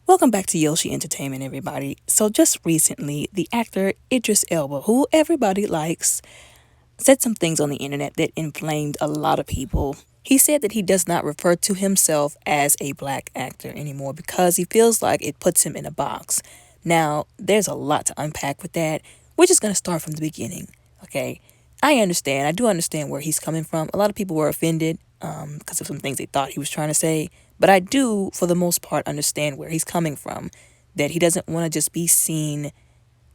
Welcome back to Yoshi Entertainment, everybody. So just recently, the actor Idris Elba, who everybody likes, said some things on the internet that inflamed a lot of people. He said that he does not refer to himself as a black actor anymore because he feels like it puts him in a box. Now, there's a lot to unpack with that. We're just going to start from the beginning, okay? I do understand where he's coming from. A lot of people were offended because of some things they thought he was trying to say. But I do, for the most part, understand where he's coming from. That he doesn't want to just be seen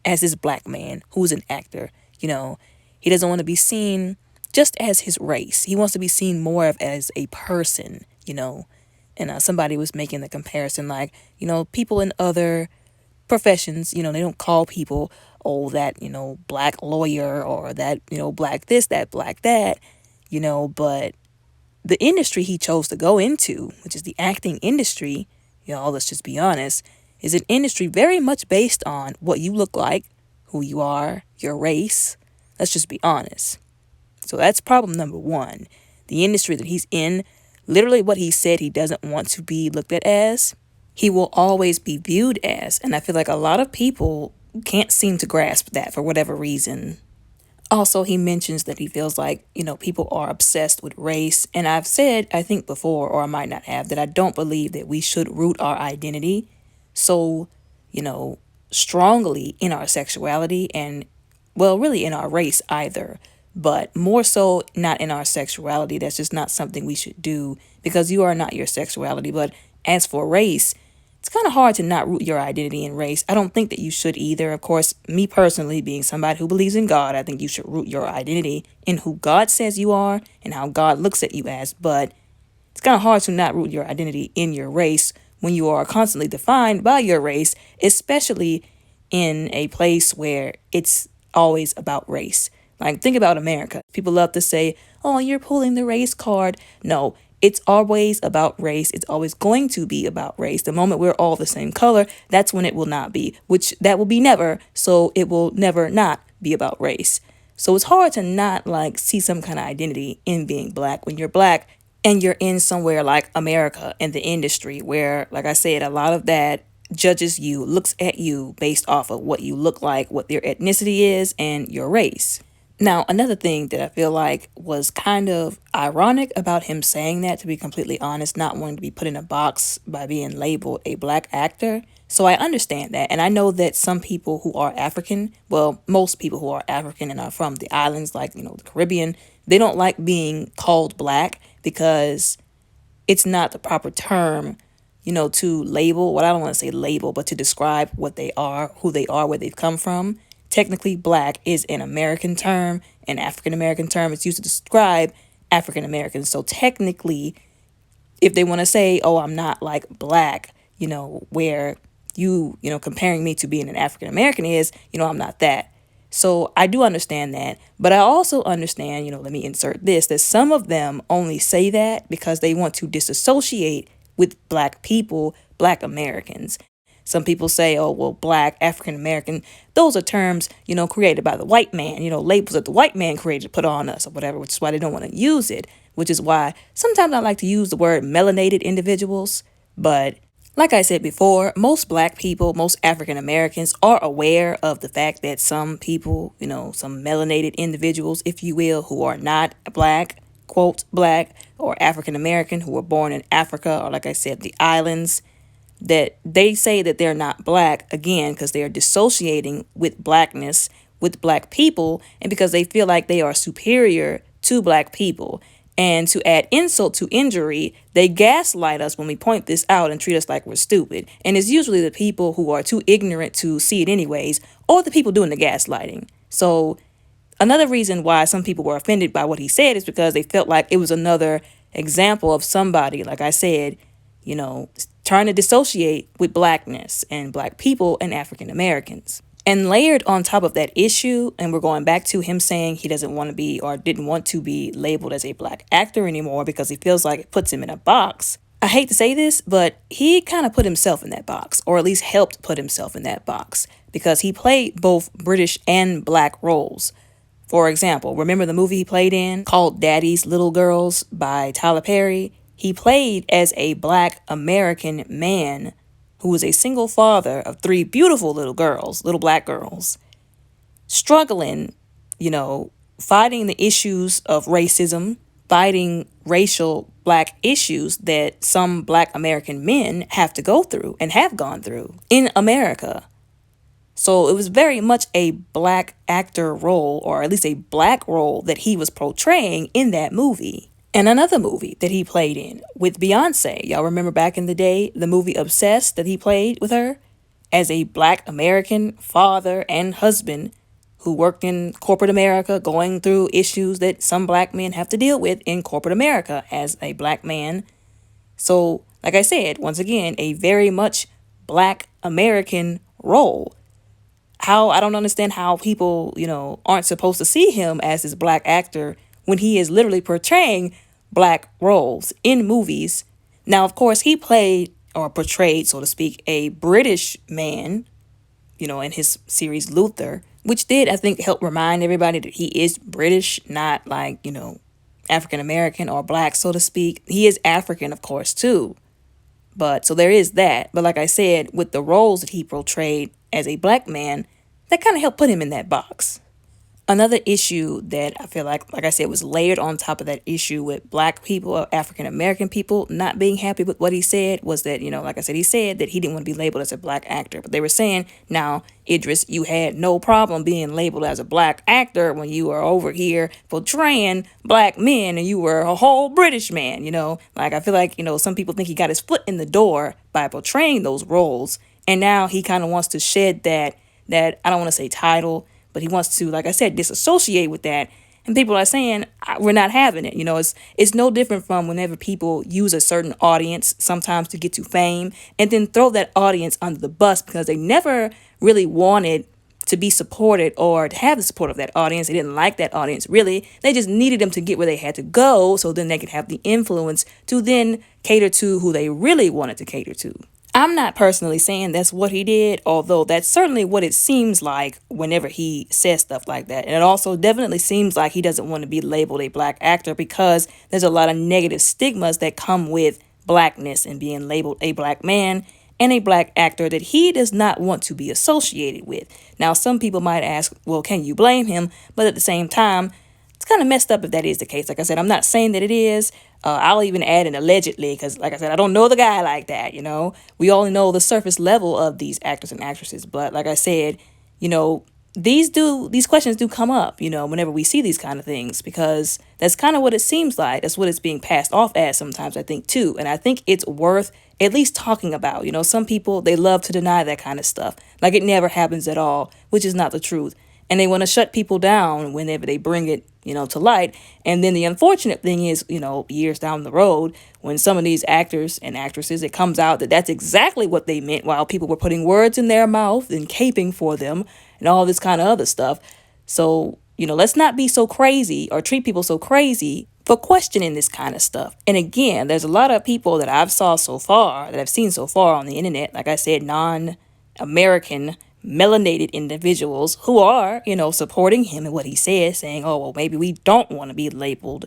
as this black man who's an actor. You know, he doesn't want to be seen just as his race. He wants to be seen more of as a person, And somebody was making the comparison like, people in other professions, they don't call people, oh, that, black lawyer or that, black this, that, black that, but the industry he chose to go into, which is the acting industry, let's just be honest, is an industry very much based on what you look like, who you are, your race. Let's just be honest. So that's problem number one. The industry that he's in, literally what he said he doesn't want to be looked at as, he will always be viewed as. And I feel like a lot of people can't seem to grasp that for whatever reason. Also, he mentions that he feels like, people are obsessed with race. And I've said, I think before, or I might not have, that I don't believe that we should root our identity so, strongly in our sexuality and, well, really in our race either. But more so not in our sexuality. That's just not something we should do because you are not your sexuality. But as for race, it's kind of hard to not root your identity in race. I don't think that you should either. Of course, me personally, being somebody who believes in God, I think you should root your identity in who God says you are and how God looks at you as. But it's kind of hard to not root your identity in your race when you are constantly defined by your race, especially in a place where it's always about race. Like, think about America. People love to say, oh, you're pulling the race card. No, it's always about race. It's always going to be about race. The moment we're all the same color, that's when it will not be, which that will be never. So it will never not be about race. So it's hard to not see some kind of identity in being black when you're black and you're in somewhere like America in the industry where, like I said, a lot of that judges you, looks at you based off of what you look like, what your ethnicity is, and your race. Now, another thing that I feel like was kind of ironic about him saying that, to be completely honest, not wanting to be put in a box by being labeled a black actor. So I understand that. And I know that some people who are African, well, most people who are African and are from the islands, like, the Caribbean, they don't like being called black because it's not the proper term, to label. Well, I don't want to say label, but to describe what they are, who they are, where they've come from. Technically, black is an American term, an African American term. It's used to describe African Americans. So technically, if they want to say, oh, I'm not like black, where comparing me to being an African American is, I'm not that. So I do understand that. But I also understand, let me insert this, that some of them only say that because they want to disassociate with black people, black Americans. Some people say, oh, well, black, African American, those are terms, created by the white man, labels that the white man created, put on us or whatever, which is why they don't want to use it, which is why sometimes I like to use the word melanated individuals. But like I said before, most black people, most African Americans are aware of the fact that some people, some melanated individuals, if you will, who are not black, quote, black, or African American, who were born in Africa, or like I said, the islands, that they say that they're not black, again, because they are dissociating with blackness, with black people, and because they feel like they are superior to black people. And to add insult to injury, they gaslight us when we point this out and treat us like we're stupid. And it's usually the people who are too ignorant to see it anyways, or the people doing the gaslighting. So another reason why some people were offended by what he said is because they felt like it was another example of somebody, like I said, trying to dissociate with blackness and black people and African Americans. And layered on top of that issue, and we're going back to him saying he doesn't want to be or didn't want to be labeled as a black actor anymore because he feels like it puts him in a box. I hate to say this, but he kind of put himself in that box, or at least helped put himself in that box, because he played both British and black roles. For example, remember the movie he played in called Daddy's Little Girls by Tyler Perry? He played as a black American man who was a single father of three beautiful little girls, little black girls, struggling, fighting the issues of racism, fighting racial black issues that some black American men have to go through and have gone through in America. So it was very much a black actor role, or at least a black role, that he was portraying in that movie. And another movie that he played in with Beyonce. Y'all remember back in the day, the movie Obsessed that he played with her as a black American father and husband who worked in corporate America, going through issues that some black men have to deal with in corporate America as a black man. So, like I said, once again, a very much black American role. I don't understand how people, aren't supposed to see him as this black actor when he is literally portraying black roles in movies. Now, of course, he played or portrayed, so to speak, a British man, in his series Luther, which did, I think, help remind everybody that he is British, not like, African American or black, so to speak. He is African, of course, too. But so there is that. But like I said, with the roles that he portrayed as a black man, that kind of helped put him in that box. Another issue that I feel like I said, was layered on top of that issue with black people or African American people not being happy with what he said was that, like I said, he said that he didn't want to be labeled as a black actor. But they were saying, now, Idris, you had no problem being labeled as a black actor when you were over here portraying black men and you were a whole British man, Like, I feel like, some people think he got his foot in the door by portraying those roles. And now he kind of wants to shed that I don't want to say title, but he wants to, like I said, disassociate with that. And people are saying, we're not having it. It's no different from whenever people use a certain audience sometimes to get to fame and then throw that audience under the bus because they never really wanted to be supported or to have the support of that audience. They didn't like that audience, really. They just needed them to get where they had to go so then they could have the influence to then cater to who they really wanted to cater to. I'm not personally saying that's what he did, although that's certainly what it seems like whenever he says stuff like that. And it also definitely seems like he doesn't want to be labeled a black actor because there's a lot of negative stigmas that come with blackness and being labeled a black man and a black actor that he does not want to be associated with. Now, some people might ask, well, can you blame him? But at the same time, it's kind of messed up if that is the case. Like I said, I'm not saying that it is. I'll even add an allegedly because, like I said, I don't know the guy like that, We only know the surface level of these actors and actresses. But like I said, these questions do come up, whenever we see these kind of things because that's kind of what it seems like. That's what it's being passed off as sometimes, I think, too. And I think it's worth at least talking about. Some people, they love to deny that kind of stuff. Like it never happens at all, which is not the truth. And they want to shut people down whenever they bring it, to light. And then the unfortunate thing is, years down the road, when some of these actors and actresses, it comes out that that's exactly what they meant while people were putting words in their mouth and caping for them and all this kind of other stuff. So, let's not be so crazy or treat people so crazy for questioning this kind of stuff. And again, there's a lot of people that I've seen so far on the internet, like I said, non-American melanated individuals who are, supporting him and what he says, saying, oh, well, maybe we don't want to be labeled,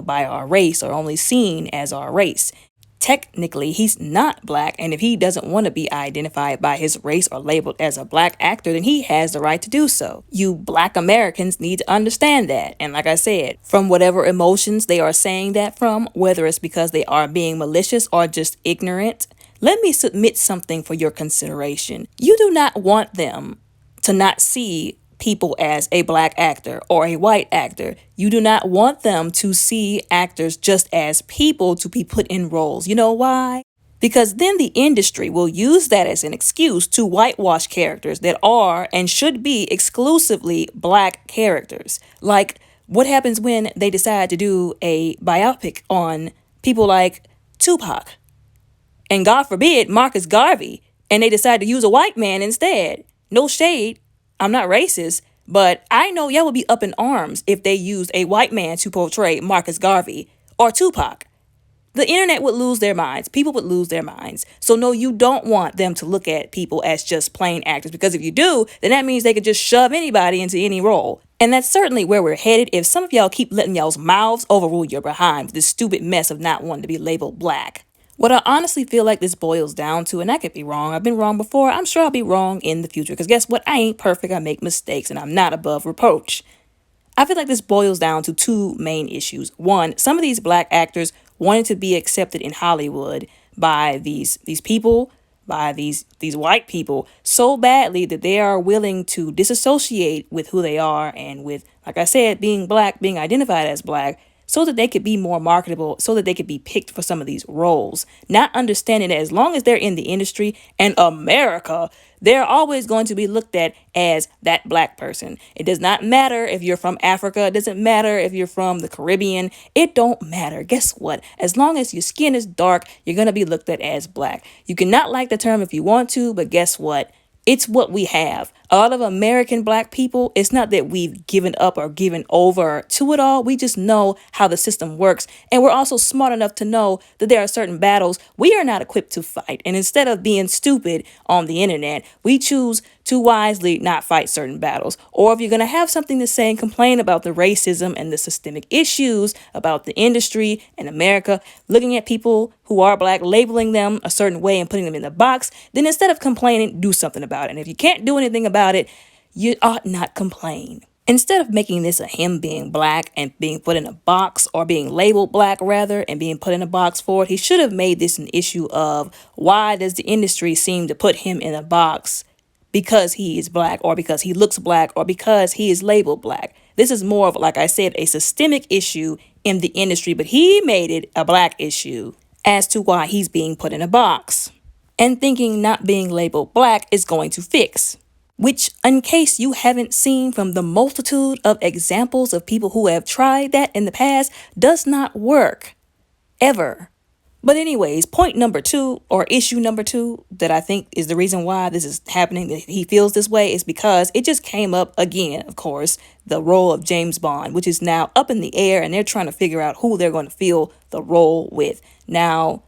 by our race or only seen as our race. Technically, he's not black, and if he doesn't want to be identified by his race or labeled as a black actor, then he has the right to do so. You black Americans need to understand that. And like I said, from whatever emotions they are saying that from, whether it's because they are being malicious or just ignorant, let me submit something for your consideration. You do not want them to not see people as a black actor or a white actor. You do not want them to see actors just as people to be put in roles. You know why? Because then the industry will use that as an excuse to whitewash characters that are and should be exclusively black characters. Like what happens when they decide to do a biopic on people like Tupac? And God forbid, Marcus Garvey, and they decide to use a white man instead. No shade, I'm not racist, but I know y'all would be up in arms if they used a white man to portray Marcus Garvey or Tupac. The internet would lose their minds. People would lose their minds. So no, you don't want them to look at people as just plain actors, because if you do, then that means they could just shove anybody into any role. And that's certainly where we're headed if some of y'all keep letting y'all's mouths overrule your behind with this stupid mess of not wanting to be labeled black. What I honestly feel like this boils down to, and I could be wrong, I've been wrong before, I'm sure I'll be wrong in the future, because guess what? I ain't perfect, I make mistakes, and I'm not above reproach. I feel like this boils down to two main issues. One, some of these black actors wanted to be accepted in Hollywood by these people, by these white people so badly that they are willing to disassociate with who they are and with, like I said, being black, being identified as black, so that they could be more marketable, so that they could be picked for some of these roles. Not understanding that as long as they're in the industry and America, they're always going to be looked at as that black person. It does not matter if you're from Africa. It doesn't matter if you're from the Caribbean. It don't matter. Guess what? As long as your skin is dark, you're going to be looked at as black. You cannot like the term if you want to, but guess what? It's what we have. A lot of American black people, it's not that we've given up or given over to it all. We just know how the system works. And we're also smart enough to know that there are certain battles we are not equipped to fight. And instead of being stupid on the internet, we choose to wisely not fight certain battles. Or if you're going to have something to say and complain about the racism and the systemic issues about the industry and America, looking at people who are black, labeling them a certain way and putting them in the box, then instead of complaining, do something about it. And if you can't do anything about it, you ought not complain. Instead of making this a him being black and being put in a box, or being labeled black rather and being put in a box for it, he should have made this an issue of why does the industry seem to put him in a box because he is black, or because he looks black, or because he is labeled black. This is more of, like I said, a systemic issue in the industry, but he made it a black issue as to why he's being put in a box. And thinking not being labeled black is going to fix. Which, in case you haven't seen from the multitude of examples of people who have tried that in the past, does not work. Ever. But anyways, point number two, or issue number two, that I think is the reason why this is happening, that he feels this way, is because it just came up again, of course, the role of James Bond, which is now up in the air, and they're trying to figure out who they're going to fill the role with. Now,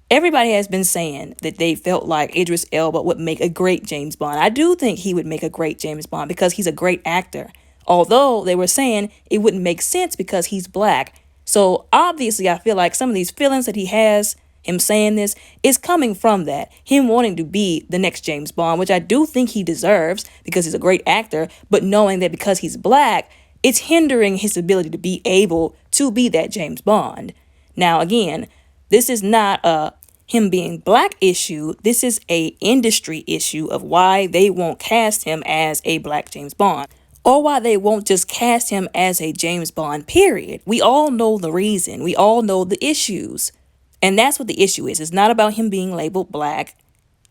everybody has been saying that they felt like Idris Elba would make a great James Bond. I do think he would make a great James Bond because he's a great actor. Although they were saying it wouldn't make sense because he's black. So obviously I feel like some of these feelings that he has, him saying this, is coming from that. Him wanting to be the next James Bond, which I do think he deserves because he's a great actor. But knowing that because he's black, it's hindering his ability to be able to be that James Bond. Now, again, this is not a him being black issue. This is a industry issue of why they won't cast him as a black James Bond, or why they won't just cast him as a James Bond, period. We all know the reason. We all know the issues. And that's what the issue is. It's not about him being labeled black.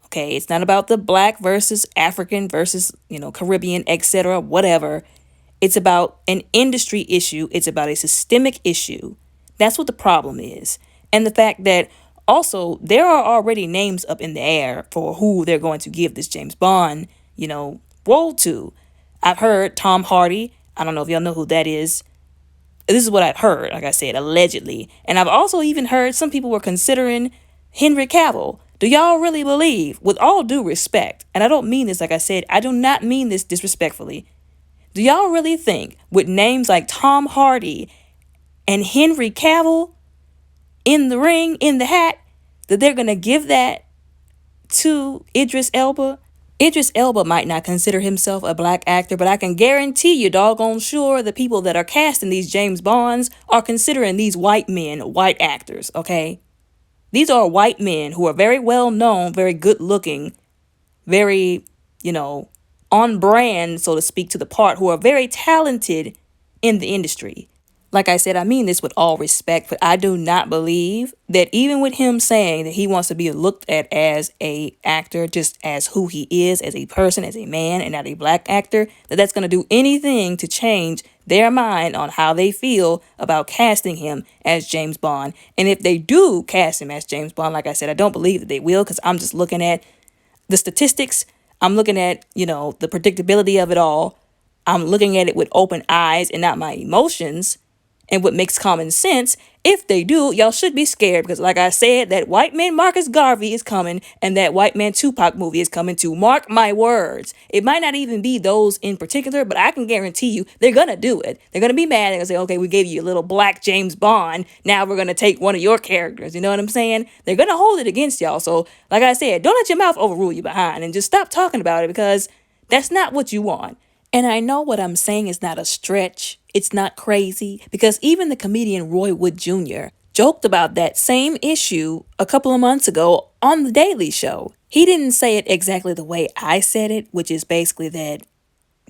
Okay, it's not about the black versus African versus, Caribbean, etc., whatever. It's about an industry issue. It's about a systemic issue. That's what the problem is. And the fact that also there are already names up in the air for who they're going to give this James Bond, role to. I've heard Tom Hardy. I don't know if y'all know who that is. This is what I've heard, like I said, allegedly. And I've also even heard some people were considering Henry Cavill. Do y'all really believe, with all due respect, and I don't mean this, like I said, I do not mean this disrespectfully. Do y'all really think with names like Tom Hardy and Henry Cavill in the ring, in the hat, that they're going to give that to Idris Elba? Idris Elba might not consider himself a black actor, but I can guarantee you doggone sure the people that are casting these James Bonds are considering these white men white actors, okay? These are white men who are very well known, very good looking, very, on brand, so to speak, to the part, who are very talented in the industry. Like I said, I mean this with all respect, but I do not believe that even with him saying that he wants to be looked at as a actor, just as who he is, as a person, as a man, and not a black actor, that that's going to do anything to change their mind on how they feel about casting him as James Bond. And if they do cast him as James Bond, like I said, I don't believe that they will, because I'm just looking at the statistics. I'm looking at, the predictability of it all. I'm looking at it with open eyes and not my emotions. and what makes common sense. If they do, y'all should be scared because, like I said, that white man Marcus Garvey is coming and that white man Tupac movie is coming too. Mark my words. It might not even be those in particular, but I can guarantee you they're going to do it. They're going to be mad. They're going to say, okay, we gave you a little black James Bond. Now we're going to take one of your characters. You know what I'm saying? They're going to hold it against y'all. So, like I said, don't let your mouth overrule you behind and just stop talking about it because that's not what you want. And I know what I'm saying is not a stretch. It's not crazy because even the comedian Roy Wood Jr. joked about that same issue a couple of months ago on The Daily Show. He didn't say it exactly the way I said it, which is basically that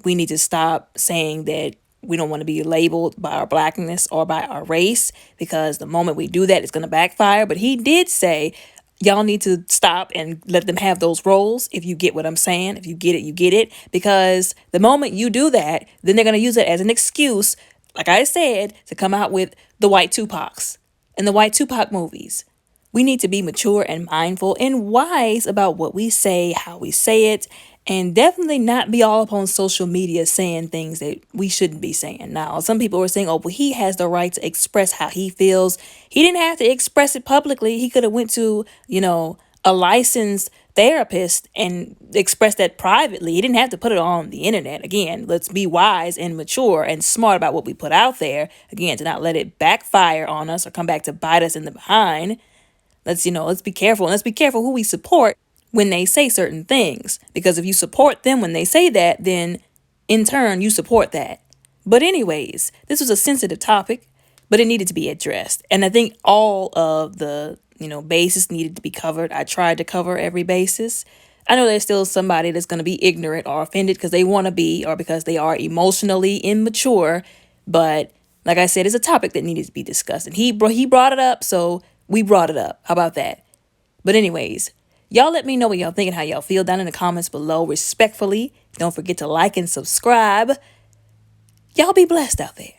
we need to stop saying that we don't want to be labeled by our blackness or by our race because the moment we do that, it's going to backfire. But he did say, y'all need to stop and let them have those roles. If you get what I'm saying, if you get it, you get it. Because the moment you do that, then they're going to use it as an excuse, like I said, to come out with the white Tupacs and the white Tupac movies. We need to be mature and mindful and wise about what we say, how we say it, and definitely not be all up on social media saying things that we shouldn't be saying. Now, some people were saying, oh, well, he has the right to express how he feels. He didn't have to express it publicly. He could have went to, a licensed therapist and expressed that privately. He didn't have to put it on the internet. Again, let's be wise and mature and smart about what we put out there. Again, to not let it backfire on us or come back to bite us in the behind. Let's be careful. And let's be careful who we support when they say certain things. Because if you support them when they say that, then in turn, you support that. But anyways, this was a sensitive topic, but it needed to be addressed. And I think all of the, bases needed to be covered. I tried to cover every basis. I know there's still somebody that's going to be ignorant or offended because they want to be or because they are emotionally immature. But like I said, it's a topic that needed to be discussed. And he brought it up, so we brought it up. How about that? But anyways, y'all let me know what y'all think and how y'all feel down in the comments below respectfully. Don't forget to like and subscribe. Y'all be blessed out there.